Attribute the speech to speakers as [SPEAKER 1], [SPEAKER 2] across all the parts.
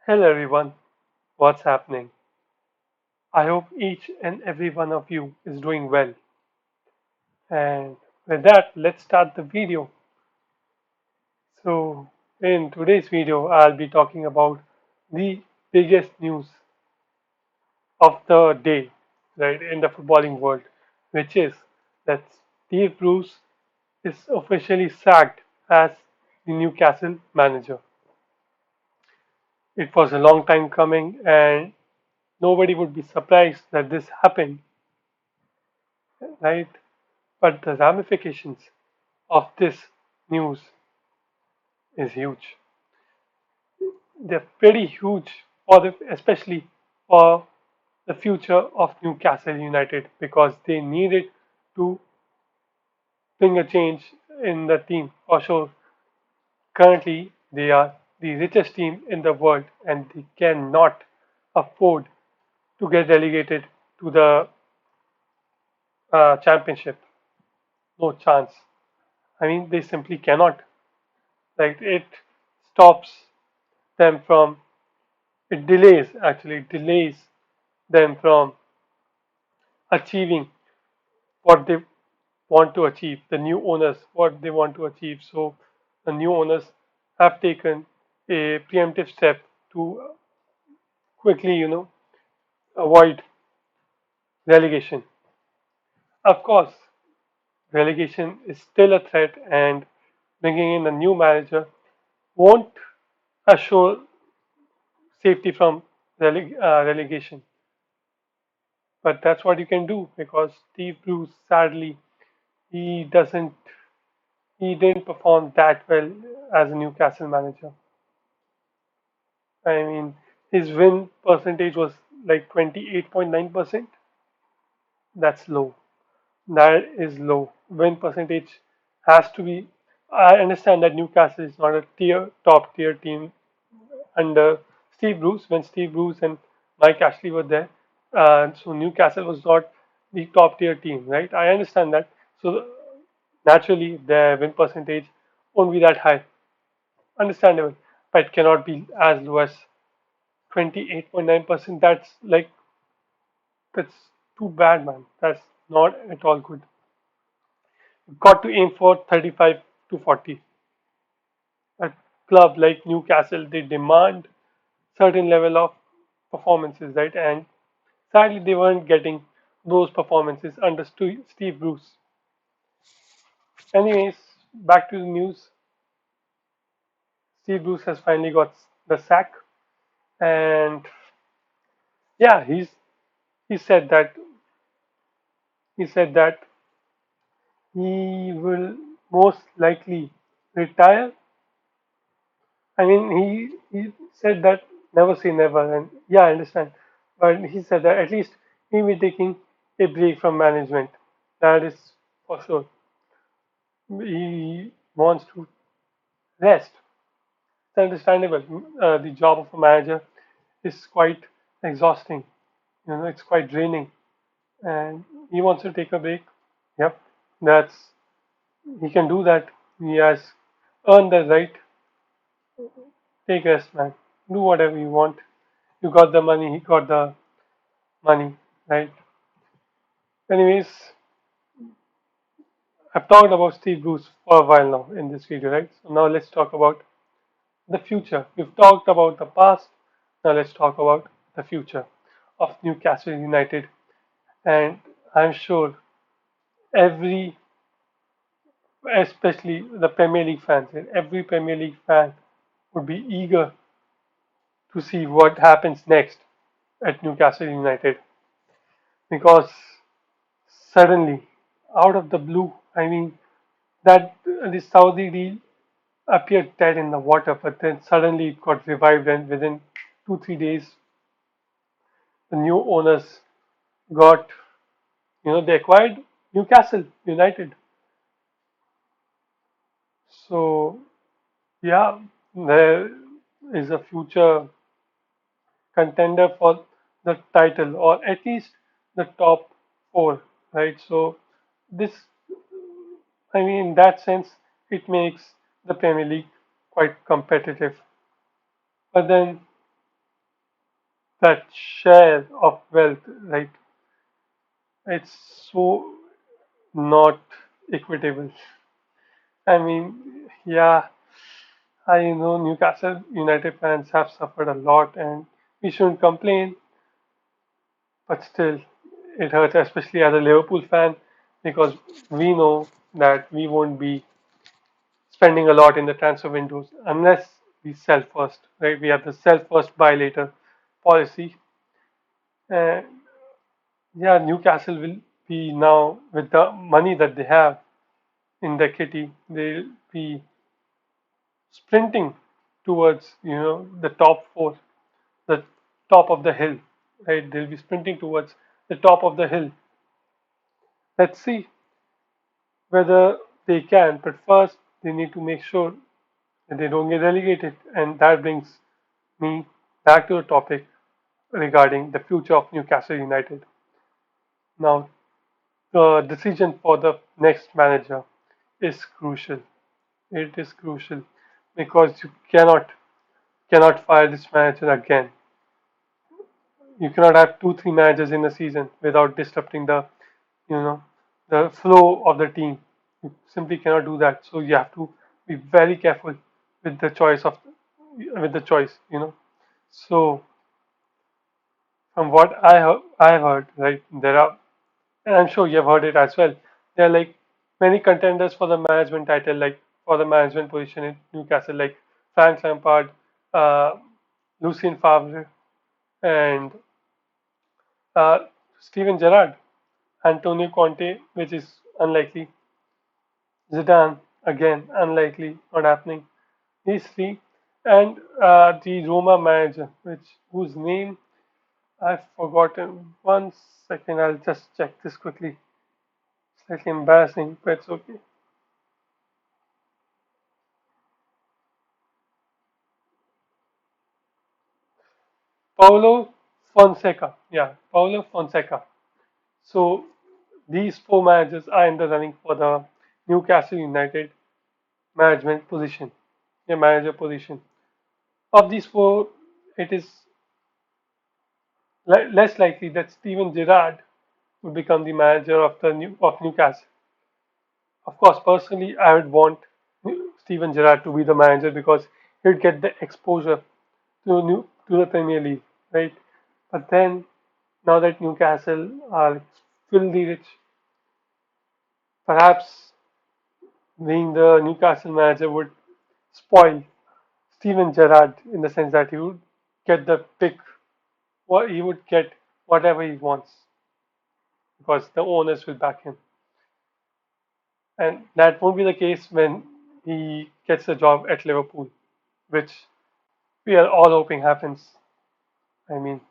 [SPEAKER 1] Hello everyone, what's happening? I hope each and every one of you is doing well. And with that, let's start the video. So, in today's video, I'll be talking about the biggest news of the day, right, in the footballing world, which is that Steve Bruce is officially sacked as the Newcastle manager. It was a long time coming, and nobody would be surprised that this happened, right? But the ramifications of this news is huge. They're pretty huge for especially for the future of Newcastle United because they needed to bring a change in the team. For sure, currently they are the richest team in the world and they cannot afford to get relegated to the championship. No chance. I mean, they simply cannot. Like it stops them from it delays them from achieving what they want to achieve, the new owners what they want to achieve. So the new owners have taken a preemptive step to quickly, avoid relegation. Of course, relegation is still a threat, and bringing in a new manager won't assure safety from relegation. But that's what you can do because Steve Bruce, sadly, he doesn't he didn't perform that well as a Newcastle manager. I mean, his win percentage was like 28.9%. That's low. That is low. Win percentage has to be. I understand that Newcastle is not a top tier team under Steve Bruce when Steve Bruce and Mike Ashley were there. So Newcastle was not the top tier team, right? I understand that. So naturally, their win percentage won't be that high. Understandable, but it cannot be as low as 28.9%. That's too bad, man. That's not at all good. You've got to aim for 35 to 40. A club like Newcastle, they demand certain level of performances, right? And sadly, they weren't getting those performances under Steve Bruce. Anyways, back to the news. Steve Bruce has finally got the sack, and yeah, he said that he said that he will most likely retire. I mean, he said that never say never, and yeah, I understand. But he said that at least he will be taking a break from management. That is for sure. He wants to rest. It's understandable. The job of a manager is quite exhausting. It's quite draining, and he wants to take a break. Yep, that's he can do that. He has earned the right. Take rest, man. Do whatever you want. You got the money, he got the money, right? Anyways, I've talked about Steve Bruce for a while now in this video, right? So now let's talk about the future. We've talked about the past, now let's talk about the future of Newcastle United. And I'm sure every, especially the Premier League fans, and every Premier League fan would be eager to see what happens next at Newcastle United because suddenly, out of the blue, I mean, that the Saudi deal appeared dead in the water, but then suddenly it got revived, and within 2 3 days, the new owners got, they acquired Newcastle United. So, yeah, there is a future contender for the title, or at least the top four, right? So, this, I mean, in that sense, it makes the Premier League quite competitive. But then that share of wealth, right? It's so not equitable. I mean, yeah, I know Newcastle United fans have suffered a lot, and we shouldn't complain, but still, it hurts, especially as a Liverpool fan, because we know that we won't be spending a lot in the transfer windows unless we sell first, right? We have the sell first, buy later policy. And yeah, Newcastle will be now with the money that they have in their kitty, they'll be sprinting towards the top four, the top of the hill, right? They'll be sprinting towards the top of the hill. Let's see whether they can, but first they need to make sure that they don't get relegated, and that brings me back to the topic regarding the future of Newcastle United. Now, the decision for the next manager is crucial. It is crucial because you cannot fire this manager again. You cannot have two, three managers in a season without disrupting you know, the flow of the team. You simply cannot do that. So you have to be very careful with the with the choice. So from what I have heard, right, there are, and I'm sure you have heard it as well. There are like many contenders for the management title, like for the management position in Newcastle, like Frank Lampard, uh, Lucien Favre, and uh, Steven Gerrard, Antonio Conte, which is unlikely, Zidane, again, unlikely, not happening. These three, and the Roma manager, whose name I've forgotten. One second, I'll just check this quickly. Slightly embarrassing, but it's okay. Paulo Fonseca. Yeah, Paulo Fonseca. So these four managers are in the running for the Newcastle United management position, the manager position. Of these four, it is less likely that Steven Gerrard would become the manager of Newcastle. Of course, personally, I would want Steven Gerrard to be the manager because he'd get the exposure to the Premier League, right? But then, now that Newcastle are filthy rich, perhaps being the Newcastle manager would spoil Steven Gerrard in the sense that he would get the pick, what he would get whatever he wants because the owners will back him. And that won't be the case when he gets a job at Liverpool, which we are all hoping happens. I mean,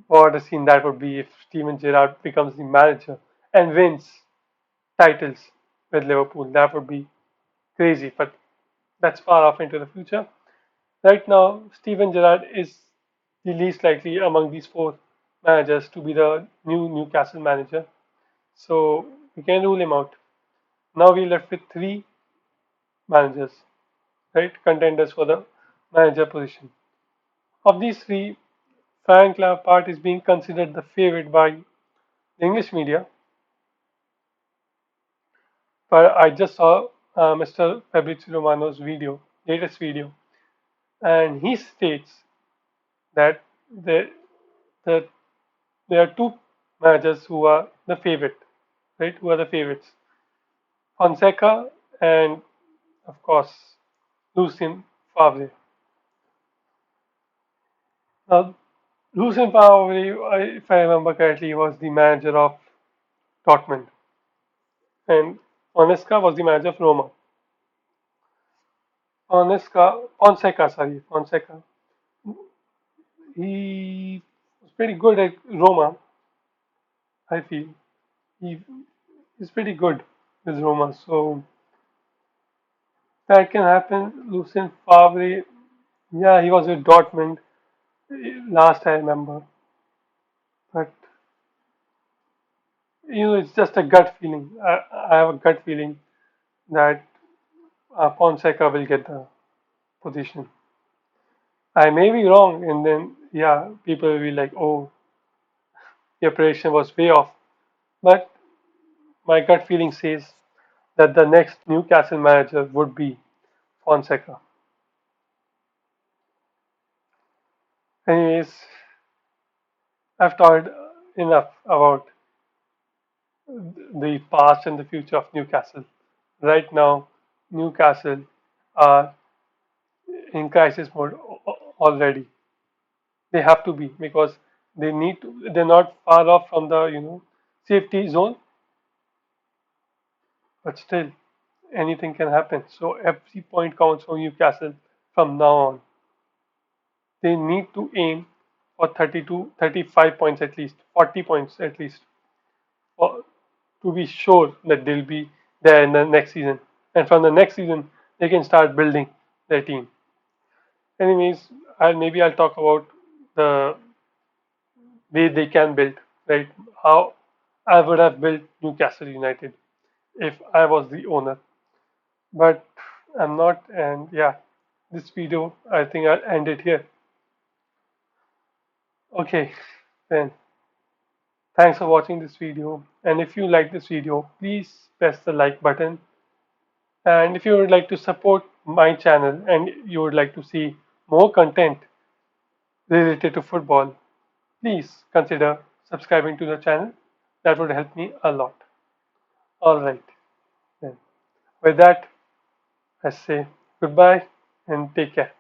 [SPEAKER 1] what a scene that would be if Steven Gerrard becomes the manager and wins titles with Liverpool. That would be crazy, but that's far off into the future. Right now, Steven Gerrard is the least likely among these four managers to be the new Newcastle manager. So we can rule him out. Now we're left with three managers, right? Contenders for the manager position. Of these three, Frank Lampard is being considered the favorite by the English media, but I just saw Mr. Fabrizio Romano's latest video, and he states that there, that there are two managers who are the favorite, right? Who are the favorites? Fonseca and, of course, Lucien Favre. Now, Lucien Favre, if I remember correctly, was the manager of Dortmund, and Fonseca was the manager of Roma. Fonseca, he was pretty good at Roma, I feel. He is pretty good with Roma, so that can happen. Lucien Favre, yeah, he was with Dortmund last I remember, but it's just a gut feeling. I have a gut feeling that Fonseca will get the position. I may be wrong, and then yeah, people will be like, "Oh, your prediction was way off." But my gut feeling says that the next Newcastle manager would be Fonseca. Anyways, I've talked enough about the past and the future of Newcastle. Right now, Newcastle are in crisis mode already. They have to be because they need to. They're not far off from the safety zone, but still anything can happen. So every point counts for Newcastle from now on. They need to aim for 32, 35 points at least, 40 points at least, for, to be sure that they'll be there in the next season. And from the next season, they can start building their team. Anyways, I'll talk about the way they can build, right? How I would have built Newcastle United if I was the owner. But I'm not, and yeah, this video, I think I'll end it here. Okay, then thanks for watching this video. And if you like this video, please press the like button. And if you would like to support my channel and you would like to see more content related to football, please consider subscribing to the channel. That would help me a lot. Alright, then with that, I say goodbye and take care.